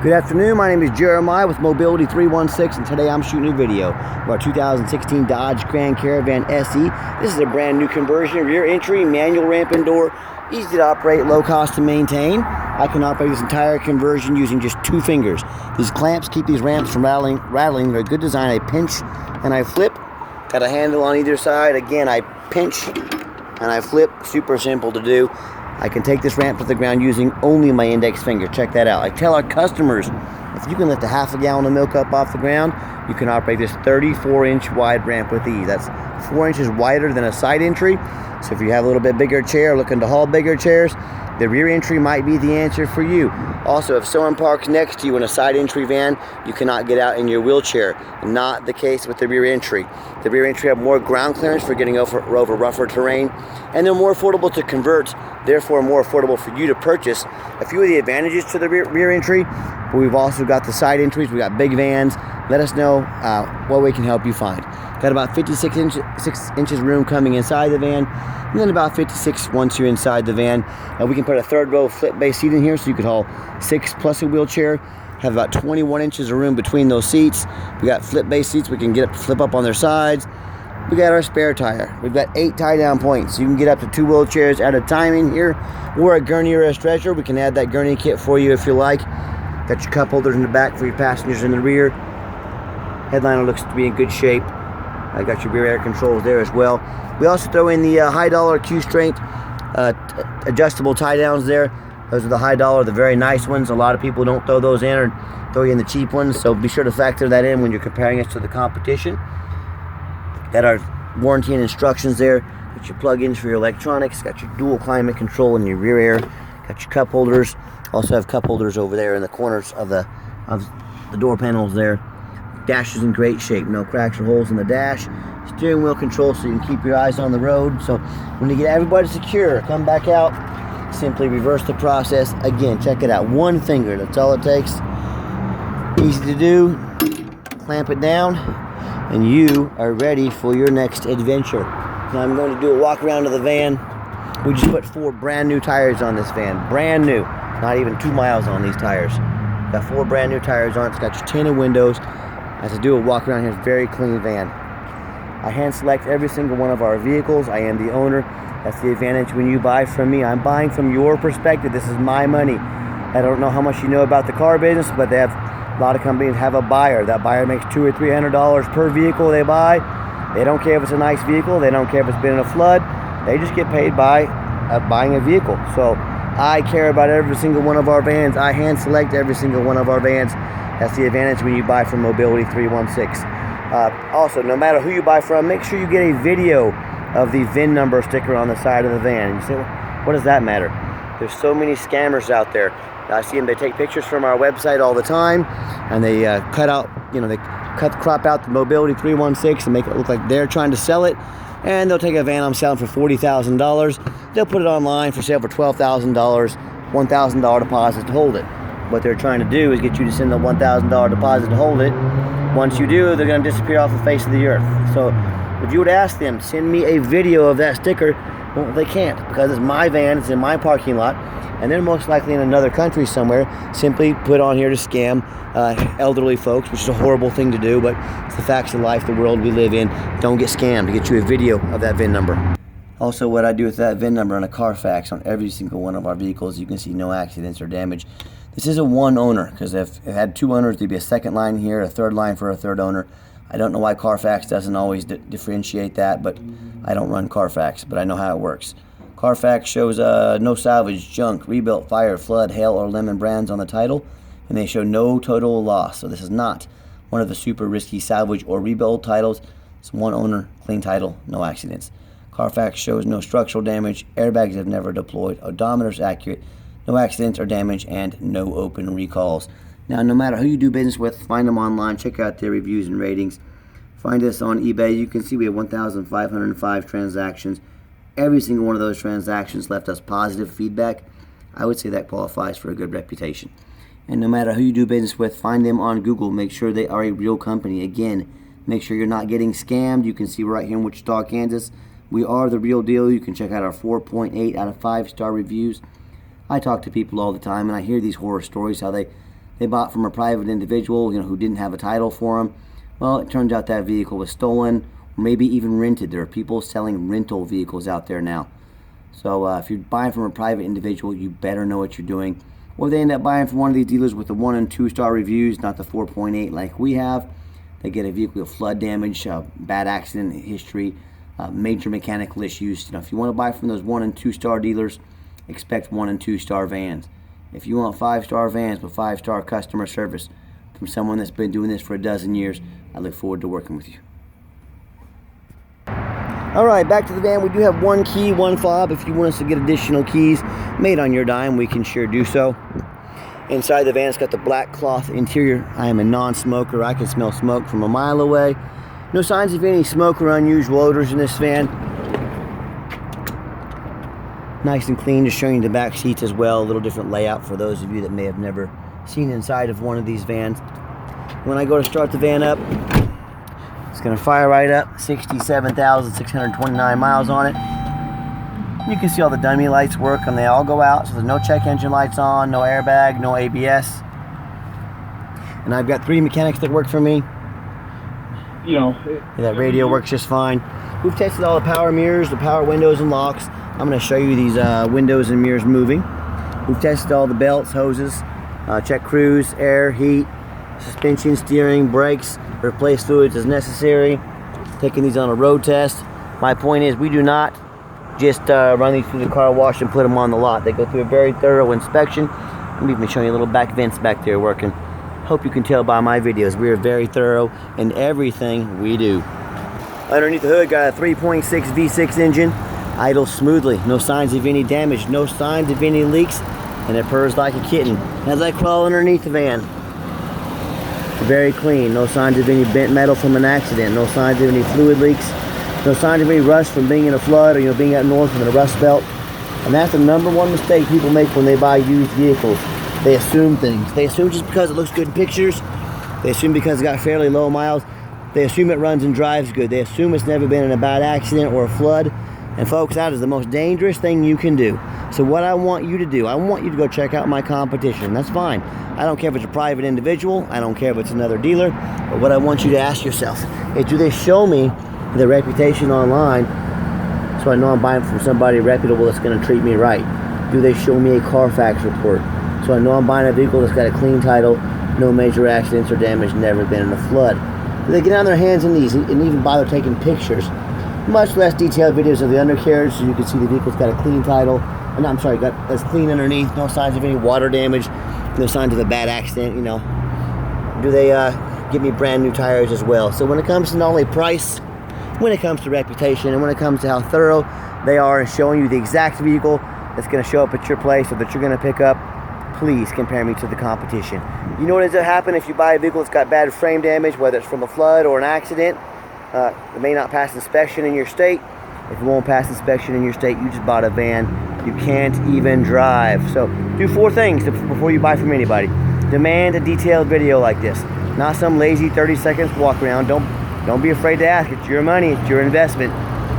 Good afternoon, my name is Jeremiah with Mobility 316, and today I'm shooting a video of our 2016 Dodge Grand Caravan SE. This is a brand new conversion, rear entry, manual ramp and door, easy to operate, low cost to maintain. I can operate this entire conversion using just 2 fingers. These clamps keep these ramps from rattling. They're a good design. I pinch and I flip. Got a handle on either side. Again, I pinch and I flip. Super simple to do. I can take this ramp to the ground using only my index finger. Check that out. I tell our customers, if you can lift a half a gallon of milk up off the ground, you can operate this 34-inch wide ramp with ease. That's 4 inches wider than a side entry. So if you have a little bit bigger chair, looking to haul bigger chairs, the rear entry might be the answer for you. Also, if someone parks next to you in a side entry van, you cannot get out in your wheelchair. Not the case with the rear entry. The rear entry have more ground clearance for getting over rougher terrain, and they're more affordable to convert, therefore more affordable for you to purchase. A few of the advantages to the rear entry, but we've also got the side entries. We got big vans. Let us know what we can help you find. Got about 56 inches room coming inside the van, and then about 56 once you're inside the van. We can put a third row flip base seat in here, so you could haul 6 plus a wheelchair. Have about 21 inches of room between those seats. We got flip base seats. We can flip up on their sides. We got our spare tire. We've got 8 tie down points. You can get up to 2 wheelchairs at a time in here, or a gurney or a stretcher. We can add that gurney kit for you if you like. Got your cup holders in the back for your passengers in the rear. Headliner looks to be in good shape. I got your rear air controls there as well. We also throw in the high dollar Q-strength adjustable tie downs there. Those are the high dollar, the very nice ones. A lot of people don't throw those in, or throw in the cheap ones, so be sure to factor that in when you're comparing us to the competition. Got our warranty and instructions there. Got your plug-ins for your electronics. Got your dual climate control in your rear air. Got your cup holders. Also have cup holders over there in the corners of the door panels there. Dash is in great shape, no cracks or holes in the dash. Steering wheel control so you can keep your eyes on the road. So when you get everybody secure, come back out, simply reverse the process. Again, check it out, 1 finger, that's all it takes. Easy to do. Clamp it down, and you are ready for your next adventure. Now I'm going to do a walk around of the van. We just put 4 brand new tires on this van, brand new, not even 2 miles on these tires. Got 4 brand new tires on it. It's got your tinted windows. As I do a walk around here, it's a very clean van. I hand select every single one of our vehicles. I am the owner. That's the advantage when you buy from me. I'm buying from your perspective. This is my money. I don't know how much you know about the car business, but they have a lot of companies have a buyer. That buyer makes $200 or $300 per vehicle they buy. They don't care if it's a nice vehicle. They don't care if it's been in a flood. They just get paid by buying a vehicle. So I care about every single one of our vans. I hand select every single one of our vans. That's the advantage when you buy from Mobility 316. Also, no matter who you buy from, make sure you get a video of the VIN number sticker on the side of the van. And you say, well, what does that matter? There's so many scammers out there. I see them, they take pictures from our website all the time, and they crop out the Mobility 316 and make it look like they're trying to sell it. And they'll take a van I'm selling for $40,000. They'll put it online for sale for $12,000, $1,000 deposit to hold it. What they're trying to do is get you to send the $1,000 deposit to hold it. Once you do, they're going to disappear off the face of the earth. So if you would ask them, send me a video of that sticker, well, they can't, because it's my van, it's in my parking lot, and they're most likely in another country somewhere, simply put on here to scam elderly folks, which is a horrible thing to do, but it's the facts of life, the world we live in. Don't get scammed. To get you a video of that VIN number. Also, what I do with that VIN number on a Carfax on every single one of our vehicles, you can see no accidents or damage. This is a 1 owner, because if it had 2 owners, there'd be a second line here, a third line for a third owner. I don't know why Carfax doesn't always differentiate that, but I don't run Carfax, but I know how it works. Carfax shows no salvage, junk, rebuilt, fire, flood, hail, or lemon brands on the title, and they show no total loss. So this is not one of the super risky salvage or rebuild titles. It's 1 owner, clean title, no accidents. Carfax shows no structural damage, airbags have never deployed, odometer's accurate, no accidents or damage, and no open recalls. Now, no matter who you do business with, find them online, check out their reviews and ratings. Find us on eBay. You can see we have 1,505 transactions. Every single one of those transactions left us positive feedback. I would say that qualifies for a good reputation. And no matter who you do business with, find them on Google. Make sure they are a real company. Again, make sure you're not getting scammed. You can see right here in Wichita, Kansas, we are the real deal. You can check out our 4.8 out of 5-star reviews. I talk to people all the time, and I hear these horror stories, how they they bought from a private individual, who didn't have a title for them. Well, it turns out that vehicle was stolen, or maybe even rented. There are people selling rental vehicles out there now. So if you're buying from a private individual, you better know what you're doing. Or they end up buying from one of these dealers with the 1 and 2 star reviews, not the 4.8 like we have. They get a vehicle with flood damage, bad accident history, major mechanical issues. If you want to buy from those 1 and 2 star dealers, expect 1 and 2 star vans. If you want 5-star vans with 5-star customer service from someone that's been doing this for a dozen years, I look forward to working with you. Alright, back to the van. We do have 1 key, 1 fob. If you want us to get additional keys made on your dime, we can sure do so. Inside the van, it's got the black cloth interior. I am a non-smoker. I can smell smoke from a mile away. No signs of any smoke or unusual odors in this van. Nice and clean, just showing you the back seats as well. A little different layout for those of you that may have never seen inside of one of these vans. When I go to start the van up, it's going to fire right up. 67,629 miles on it. You can see all the dummy lights work and they all go out. So there's no check engine lights on, no airbag, no ABS. And I've got 3 mechanics that work for me. That radio works just fine. We've tested all the power mirrors, the power windows and locks. I'm going to show you these windows and mirrors moving. We've tested all the belts, hoses, check cruise, air, heat, suspension, steering, brakes, replace fluids as necessary. Taking these on a road test. My point is, we do not just run these through the car wash and put them on the lot. They go through a very thorough inspection. I'm even showing you little back vents back there working. Hope you can tell by my videos, we are very thorough in everything we do. Underneath the hood, got a 3.6 V6 engine. Idles smoothly, no signs of any damage, no signs of any leaks, and it purrs like a kitten as I crawl underneath the van. Very clean, no signs of any bent metal from an accident, no signs of any fluid leaks, no signs of any rust from being in a flood or being out north in a rust belt. And that's the #1 mistake people make when they buy used vehicles. They assume things. They assume just because it looks good in pictures, they assume because it's got fairly low miles, they assume it runs and drives good, they assume it's never been in a bad accident or a flood. And folks, that is the most dangerous thing you can do. So what I want you to do, I want you to go check out my competition. That's fine. I don't care if it's a private individual. I don't care if it's another dealer. But what I want you to ask yourself is, do they show me their reputation online so I know I'm buying from somebody reputable that's going to treat me right? Do they show me a Carfax report so I know I'm buying a vehicle that's got a clean title, no major accidents or damage, never been in a flood? Do they get on their hands and knees and even bother taking pictures? Much less detailed videos of the undercarriage so you can see the vehicle's got a clean title. And I'm sorry, it's clean underneath, no signs of any water damage, no signs of a bad accident, Do they give me brand new tires as well? So when it comes to not only price, when it comes to reputation, and when it comes to how thorough they are in showing you the exact vehicle that's going to show up at your place or that you're going to pick up, please compare me to the competition. You know what ends up happening if you buy a vehicle that's got bad frame damage, whether it's from a flood or an accident? It may not pass inspection in your state. If it won't pass inspection in your state, you just bought a van you can't even drive. So do 4 things before you buy from anybody. Demand a detailed video like this, not some lazy 30 seconds walk around. Don't be afraid to ask. It's your money, it's your investment.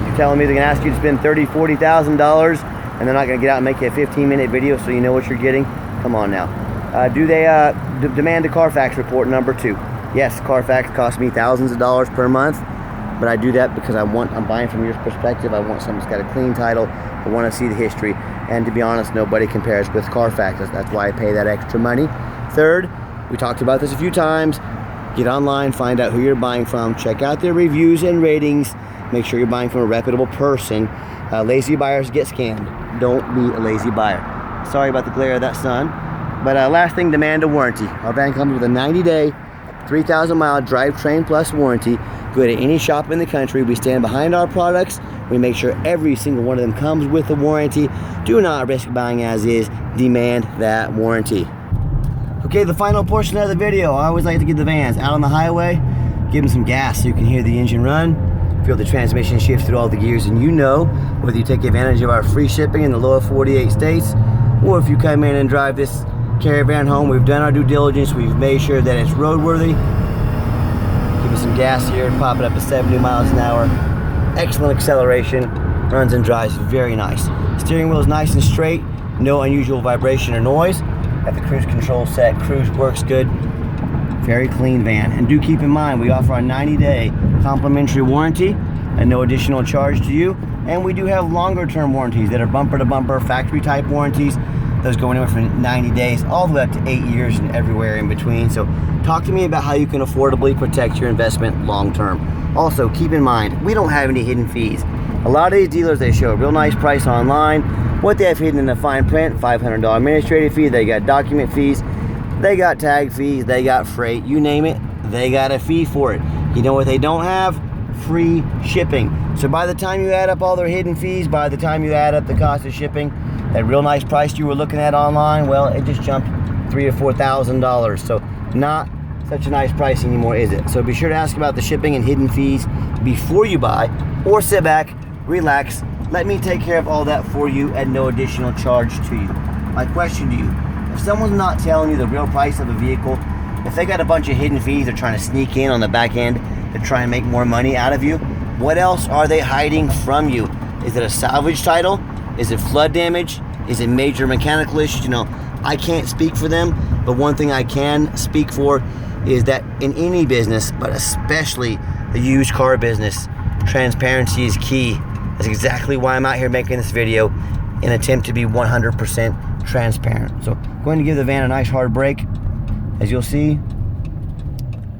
You're telling me they're gonna ask you to spend $30,000, $40,000 and they're not gonna get out and make you a 15-minute video so you know what you're getting? Come on now. Do they demand a Carfax report, #2? Yes, Carfax costs me thousands of dollars per month. But I do that because I'm buying from your perspective. I want something that's got a clean title. I want to see the history. And to be honest, nobody compares with Carfax. That's why I pay that extra money. Third, we talked about this a few times. Get online, find out who you're buying from. Check out their reviews and ratings. Make sure you're buying from a reputable person. Lazy buyers get scammed. Don't be a lazy buyer. Sorry about the glare of that sun. But last thing, demand a warranty. Our van comes with a 90-day, 3,000-mile drivetrain plus warranty. Go to any shop in the country. We stand behind our products. We make sure every single one of them comes with a warranty. Do not risk buying as is. Demand that warranty. Okay, the final portion of the video. I always like to get the vans out on the highway, give them some gas so you can hear the engine run, feel the transmission shift through all the gears, and whether you take advantage of our free shipping in the lower 48 states, or if you come in and drive this Caravan home, we've done our due diligence. We've made sure that it's roadworthy. Give it some gas here, pop it up to 70 miles an hour. Excellent acceleration, runs and drives very nice. Steering wheel is nice and straight, no unusual vibration or noise. Got the cruise control set. Cruise works good. Very clean van. And do keep in mind, we offer a 90-day complimentary warranty and no additional charge to you. And we do have longer term warranties that are bumper to bumper, factory type warranties. Those go anywhere from 90 days all the way up to 8 years and everywhere in between. So talk to me about how you can affordably protect your investment long term. Also, keep in mind, we don't have any hidden fees. A lot of these dealers, they show a real nice price online. What they have hidden in the fine print, $500 administrative fee, they got document fees, they got tag fees, they got freight, you name it, they got a fee for it. You know what they don't have? Free shipping. So by the time you add up all their hidden fees, by the time you add up the cost of shipping, that real nice price you were looking at online, well, it just jumped $3,000 or $4,000. So not such a nice price anymore, is it? So be sure to ask about the shipping and hidden fees before you buy, or sit back, relax, let me take care of all that for you at no additional charge to you. My question to you, if someone's not telling you the real price of a vehicle, if they got a bunch of hidden fees they're trying to sneak in on the back end to try and make more money out of you, what else are they hiding from you? Is it a salvage title? Is it flood damage? Is it major mechanical issues? You know, I can't speak for them, but one thing I can speak for is that in any business, but especially the used car business, transparency is key. That's exactly why I'm out here making this video, in an attempt to be 100% transparent. So I'm going to give the van a nice hard brake. As you'll see,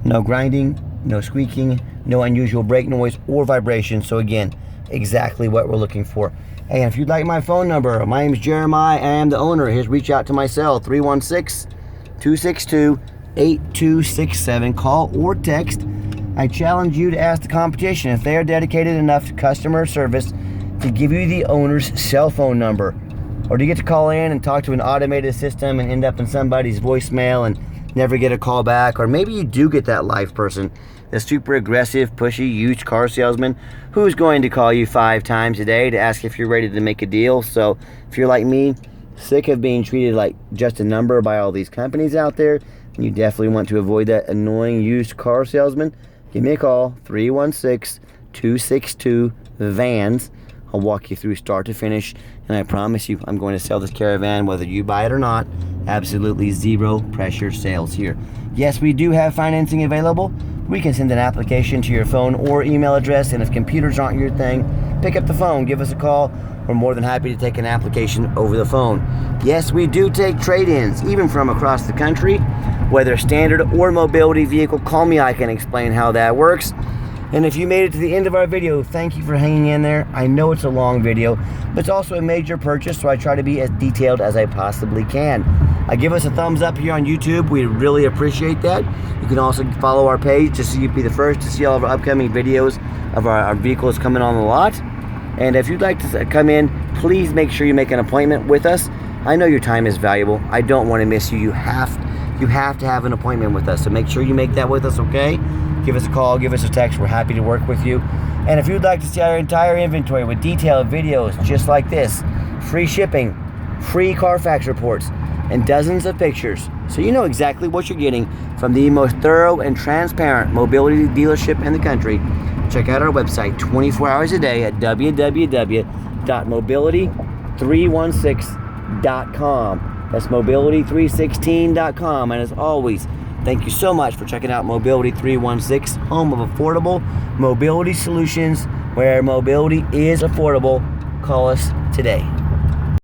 no grinding, no squeaking, no unusual brake noise or vibration. So again, exactly what we're looking for. And if you'd like my phone number, my name is Jeremiah. I am the owner. Here's reach out to my cell, 316-262-8267. Call or text. I challenge you to ask the competition if they are dedicated enough to customer service to give you the owner's cell phone number. Or do you get to call in and talk to an automated system and end up in somebody's voicemail and never get a call back? Or maybe you do get that live person, the super aggressive, pushy used car salesman who's going to call you 5 times a day to ask if you're ready to make a deal. So if you're like me, sick of being treated like just a number by all these companies out there, and you definitely want to avoid that annoying used car salesman, give me a call, 316-262-VANS. I'll walk you through start to finish, and I promise you I'm going to sell this Caravan whether you buy it or not. Absolutely zero pressure sales here. Yes, we do have financing available. We can send an application to your phone or email address, and if computers aren't your thing, pick up the phone, give us a call. We're more than happy to take an application over the phone. Yes, we do take trade-ins, even from across the country. Whether standard or mobility vehicle, call me, I can explain how that works. And if you made it to the end of our video, thank you for hanging in there. I know it's a long video, but it's also a major purchase, so I try to be as detailed as I possibly can. Give us a thumbs up here on YouTube. We really appreciate that. You can also follow our page just so you'd be the first to see all of our upcoming videos of our vehicles coming on the lot. And if you'd like to come in, please make sure you make an appointment with us. I know your time is valuable. I don't want to miss you. You have to have an appointment with us, so make sure you make that with us, okay? Give us a call, give us a text. We're happy to work with you. And if you'd like to see our entire inventory with detailed videos just like this, free shipping, free Carfax reports, and dozens of pictures, so you know exactly what you're getting from the most thorough and transparent mobility dealership in the country, check out our website 24 hours a day at www.mobility316.com. That's mobility316.com. And as always, thank you so much for checking out Mobility 316, home of affordable mobility solutions, where mobility is affordable. Call us today.